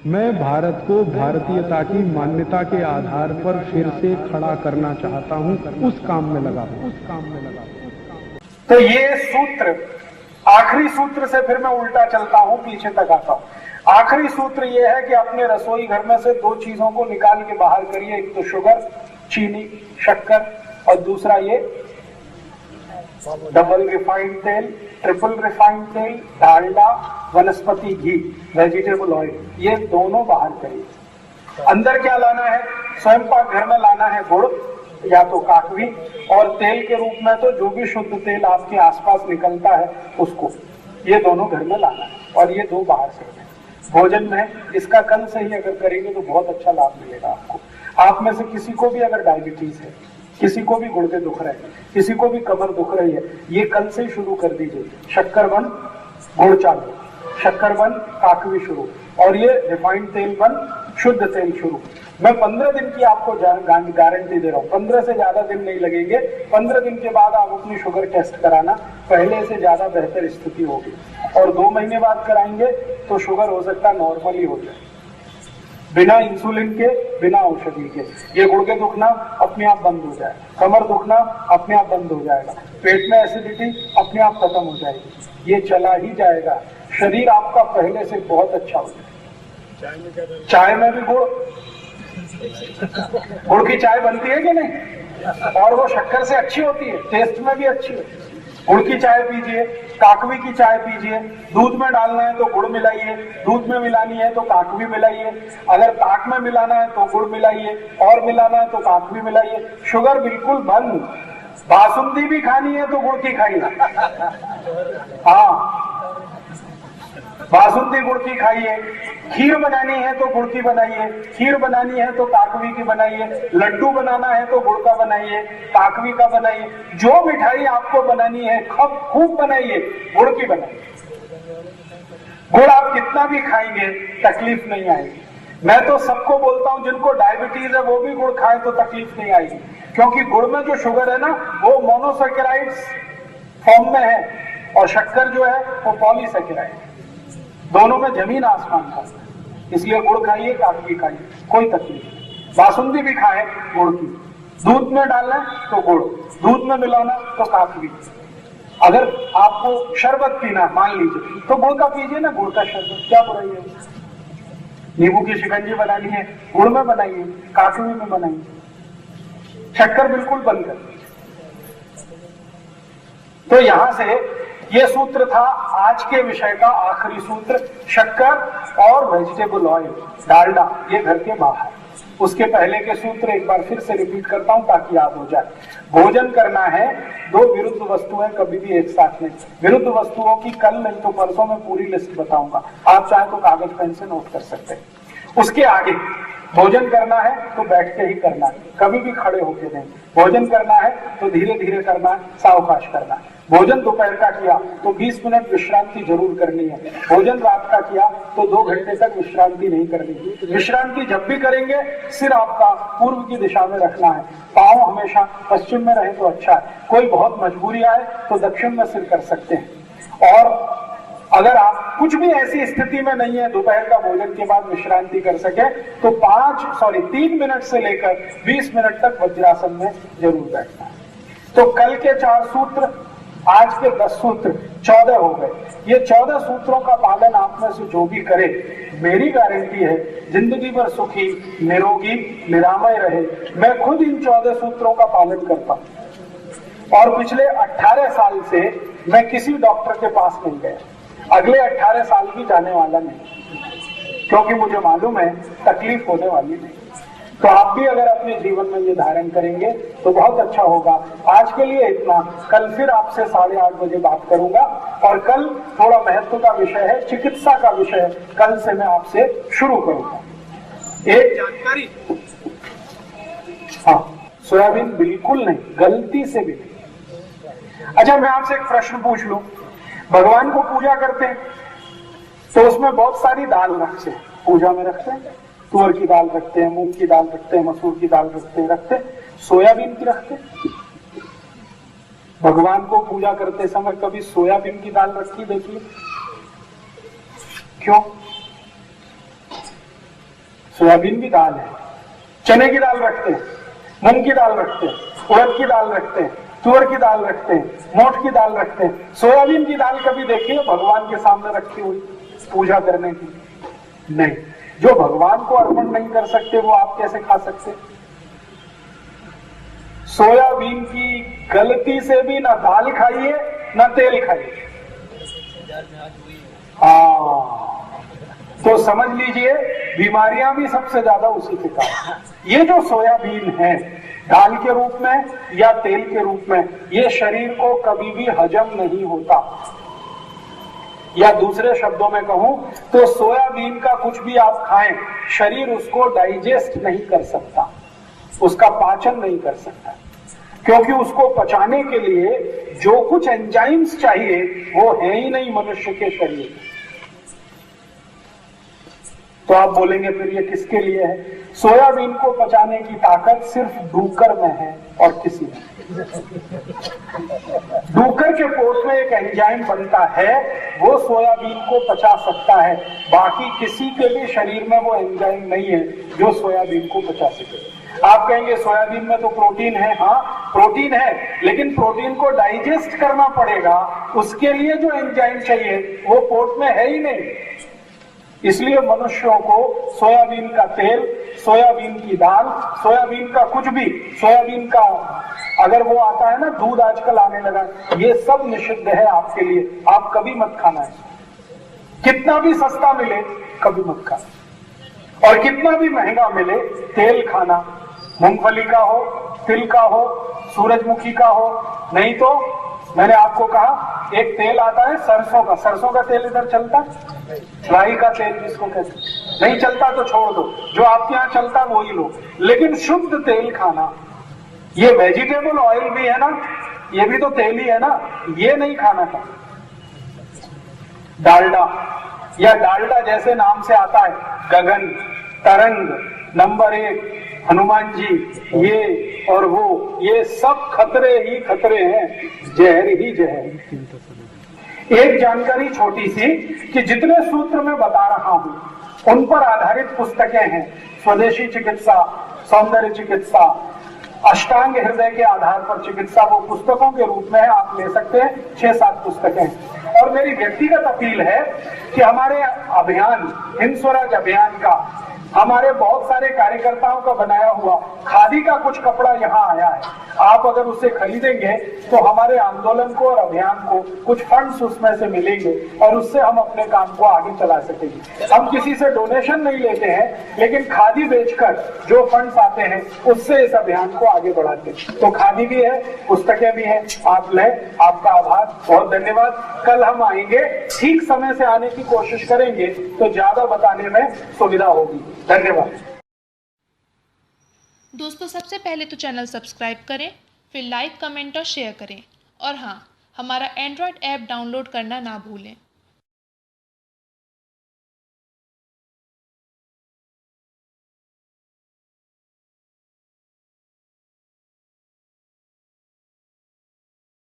मैं भारत को भारतीयता की मान्यता के आधार पर फिर से खड़ा करना चाहता हूं, उस काम में लगा हूं। तो ये सूत्र, आखिरी सूत्र से फिर मैं उल्टा चलता हूं, पीछे तक आता हूं। आखिरी सूत्र ये है कि अपने रसोई घर में से दो चीजों को निकाल के बाहर करिए, एक तो शुगर, चीनी, शक्कर, और दूसरा ये डबल रिफाइंड तेल, ट्रिपल रिफाइंड तेल, डालडा, वनस्पति घी, वेजिटेबल ऑयल, ये दोनों बाहर करिए। अंदर क्या लाना है? स्वयं पाक घर में लाना है गुड़ या तो काकवी, और तेल के रूप में तो जो भी शुद्ध तेल आपके आसपास निकलता है उसको, ये दोनों घर में लाना है, और ये दो बाहर से भोजन में इसका कल से ही अगर करेंगे तो बहुत अच्छा लाभ मिलेगा आपको। आप में से किसी को भी अगर डायबिटीज है, किसी को भी गुर्दे दुख रहे हैं, किसी को भी कमर दुख रही है, ये कल से ही शुरू कर दीजिए। शक्कर बंद, गुड़ चालू, शक्कर बंद, काकवी शुरू, और ये रिफाइंड तेल बंद, शुद्ध तेल शुरू। मैं 15 दिन की आपको गारंटी दे रहा हूँ, 15 से ज्यादा दिन नहीं लगेंगे। 15 दिन के बाद आप अपनी शुगर टेस्ट कराना, पहले से ज्यादा बेहतर स्थिति होगी, और 2 महीने बाद कराएंगे तो शुगर हो सकता है नॉर्मल ही हो जाए, बिना इंसुलिन के, बिना औषधि के। ये गुर्दे दुखना अपने आप बंद हो जाएगा, कमर दुखना अपने आप बंद हो जाएगा, पेट में एसिडिटी अपने आप खत्म हो जाएगी, ये चला ही जाएगा। शरीर आपका पहले से बहुत अच्छा हो जाएगा। चाय में भी गुड़ की चाय बनती है कि नहीं? और वो शक्कर से अच्छी होती है, टेस्ट में भी अच्छी है। गुड़ की चाय पीजिए, काकवी की चाय पीजिए, दूध में डालना है तो गुड़ मिलाइए, दूध में मिलानी है तो काकवी मिलाइए, अगर ताक में मिलाना है तो गुड़ मिलाइए, और मिलाना है तो काकवी मिलाइए। शुगर बिल्कुल बंद। बासुंदी भी खानी है तो गुड़ की खाइए, हाँ, बासुंदी गुड़ की खाइए। खीर बनानी है तो गुड़ की बनाइए, खीर बनानी है तो काकवी की बनाइए, लड्डू बनाना है तो गुड़ का बनाइए, काकवी का बनाइए। जो मिठाई आपको बनानी है खूब बनाइए, गुड़ की बनाइए। गुड़ आप कितना भी खाएंगे तकलीफ नहीं आएगी। मैं तो सबको बोलता हूं जिनको डायबिटीज है वो भी गुड़ खाए तो तकलीफ नहीं आएगी, क्योंकि गुड़ में जो शुगर है ना वो मोनोसैकेराइड्स फॉर्म में है, और शक्कर जो है वो पॉलीसैकेराइड, दोनों में जमीन आसमान का। इसलिए गुड़ खाइए, काकवी खाइए, कोई तकलीफ नहीं। बासुंदी भी खाए गुड़ की, दूध में डालना तो गुड़, दूध में मिलाना तो काकवी। अगर आपको शरबत पीना मान लीजिए तो गुड़ का पीजिए ना, गुड़ का शरबत, क्या बुराई है? नींबू की शिकंजी बनानी है गुड़ में बनाइए, काकवी में बनाइए, शक्कर बिल्कुल बंद कर दीजिए। तो यहां से ये सूत्र था आज के विषय का आखिरी सूत्र, शक्कर और वेजिटेबल ऑयल, डालडा, ये घर के बाहर। उसके पहले के सूत्र एक बार फिर से रिपीट करता हूं ताकि याद हो जाए। भोजन करना है, दो विरुद्ध वस्तुएं कभी भी एक साथ नहीं। विरुद्ध वस्तुओं की कल नहीं तो परसों में पूरी लिस्ट बताऊंगा, आप चाहे तो कागज पेन से नोट कर सकते हैं। उसके आगे भोजन करना है तो बैठ के ही करना है, कभी भी खड़े होके नहीं। भोजन करना है तो धीरे धीरे करना है, सावकाश करना है। भोजन दोपहर का किया तो 20 मिनट विश्रांति जरूर करनी है। भोजन रात का किया तो 2 घंटे तक विश्रांति नहीं करनी। विश्रांति जब भी करेंगे सिर आपका पूर्व की दिशा में रखना है, पांव हमेशा पश्चिम में रहे तो अच्छा है। कोई बहुत मजबूरी आए तो दक्षिण में सिर कर सकते हैं। और अगर आप कुछ भी ऐसी स्थिति में नहीं है दोपहर का भोजन के बाद विश्रांति कर सके तो 3 मिनट से लेकर 20 मिनट तक वज्रासन में जरूर बैठना है। तो कल के 4 सूत्र, आज के 10 सूत्र, 14 हो गए। ये 14 सूत्रों का पालन आप में से जो भी करे, मेरी गारंटी है जिंदगी भर सुखी, निरोगी, निरामय रहे। मैं खुद इन 14 सूत्रों का पालन करता हूं, और पिछले 18 साल से मैं किसी डॉक्टर के पास नहीं गया, अगले 18 साल भी जाने वाला नहीं, क्योंकि मुझे मालूम है तकलीफ होने वाली नहीं। तो आप भी अगर अपने जीवन में ये धारण करेंगे तो बहुत अच्छा होगा। आज के लिए इतना, कल फिर आपसे 8:30 बजे बात करूंगा, और कल थोड़ा महत्व का विषय है, चिकित्सा का विषय कल से मैं आपसे शुरू करूंगा। एक जानकारी, हाँ, सोयाबीन बिल्कुल नहीं, गलती से भी नहीं। अच्छा, मैं आपसे एक प्रश्न पूछ लूं, भगवान को पूजा करते हैं तो उसमें बहुत सारी दाल रखते हैं, पूजा में रखते हैं, तुअर की दाल रखते हैं, मूंग की दाल रखते हैं, मसूर की दाल रखते हैं, सोयाबीन की रखते हैं। भगवान को पूजा करते समय कभी सोयाबीन की दाल रखी देखिए? क्यों? सोयाबीन भी दाल है। चने की दाल रखते हैं, मूंग की दाल रखते हैं, उड़द की दाल रखते हैं, तुअर की दाल रखते हैं, मोठ की दाल रखते हैं। सोयाबीन की दाल कभी देखिए भगवान के सामने रखी हुई पूजा करने की? नहीं। जो भगवान को अर्पण नहीं कर सकते वो आप कैसे खा सकते? सोयाबीन की गलती से भी ना दाल खाइए ना तेल खाइए। तो समझ लीजिए बीमारियां भी सबसे ज्यादा उसी के कारण। ये जो सोयाबीन है दाल के रूप में या तेल के रूप में, ये शरीर को कभी भी हजम नहीं होता। या दूसरे शब्दों में कहूं तो सोयाबीन का कुछ भी आप खाएं, शरीर उसको डाइजेस्ट नहीं कर सकता, उसका पाचन नहीं कर सकता, क्योंकि उसको पचाने के लिए जो कुछ एंजाइम्स चाहिए वो है ही नहीं मनुष्य के शरीर में। तो आप बोलेंगे फिर ये किसके लिए है? सोयाबीन को पचाने की ताकत सिर्फ डूकर में है और किसी में। डूकर के पोट में एक एंजाइम बनता है, वो सोयाबीन को पचा सकता है, बाकी किसी के भी शरीर में वो एंजाइम नहीं है जो सोयाबीन को पचा सके। आप कहेंगे सोयाबीन में तो प्रोटीन है। हाँ प्रोटीन है, लेकिन प्रोटीन को डाइजेस्ट करना पड़ेगा, उसके लिए जो एंजाइम चाहिए वो पोट में है ही नहीं। इसलिए मनुष्यों को सोयाबीन का तेल, सोयाबीन की दाल, सोयाबीन का कुछ भी, सोयाबीन का अगर वो आता है ना दूध आजकल आने लगा, ये सब निषिद्ध है आपके लिए। आप कभी मत खाना है, कितना भी सस्ता मिले कभी मत खाना, और कितना भी महंगा मिले तेल खाना, मूंगफली का हो, तिल का हो, सूरजमुखी का हो। नहीं तो मैंने आपको कहा एक तेल आता है सरसों का, सरसों का तेल इधर चलता, राई का तेल जिसको कहते, नहीं चलता तो छोड़ दो, जो आपके यहाँ चलता वो ही लो, लेकिन शुद्ध तेल खाना। ये वेजिटेबल ऑयल भी है ना, ये भी तो तेल ही है ना, ये नहीं खाना था। डालडा, या डालडा जैसे नाम से आता है, गगन, तरंग, नंबर 1, हनुमान जी, ये और वो, ये सब खतरे ही खतरे हैं, जहर ही जहर। एक जानकारी छोटी सी कि जितने सूत्र मैं बता रहा हूं उन पर आधारित पुस्तकें हैं। स्वदेशी चिकित्सा, सौंदर्य चिकित्सा, अष्टांग हृदय के आधार पर चिकित्सा, वो पुस्तकों के रूप में आप ले सकते हैं। 6-7 पुस्तकें। और मेरी व्यक्तिगत अपील है कि हमारे अभियान, हिंद स्वराज अभियान का, हमारे बहुत सारे कार्यकर्ताओं का बनाया हुआ खादी का कुछ कपड़ा यहाँ आया है, आप अगर उसे खरीदेंगे तो हमारे आंदोलन को और अभियान को कुछ फंड्स उसमें से मिलेंगे और उससे हम अपने काम को आगे चला सकेंगे। हम किसी से डोनेशन नहीं लेते हैं, लेकिन खादी बेचकर जो फंड्स आते हैं उससे इस अभियान को आगे बढ़ाते हैं। तो खादी भी है, पुस्तकें भी हैं, आप लें। आपका आभार, बहुत धन्यवाद। कल हम आएंगे, ठीक समय से आने की कोशिश करेंगे तो ज्यादा बताने में सुविधा होगी। धन्यवाद। दोस्तों सबसे पहले तो चैनल सब्सक्राइब करें, फिर लाइक, कमेंट और शेयर करें, और हाँ, हमारा एंड्रॉयड ऐप डाउनलोड करना ना भूलें।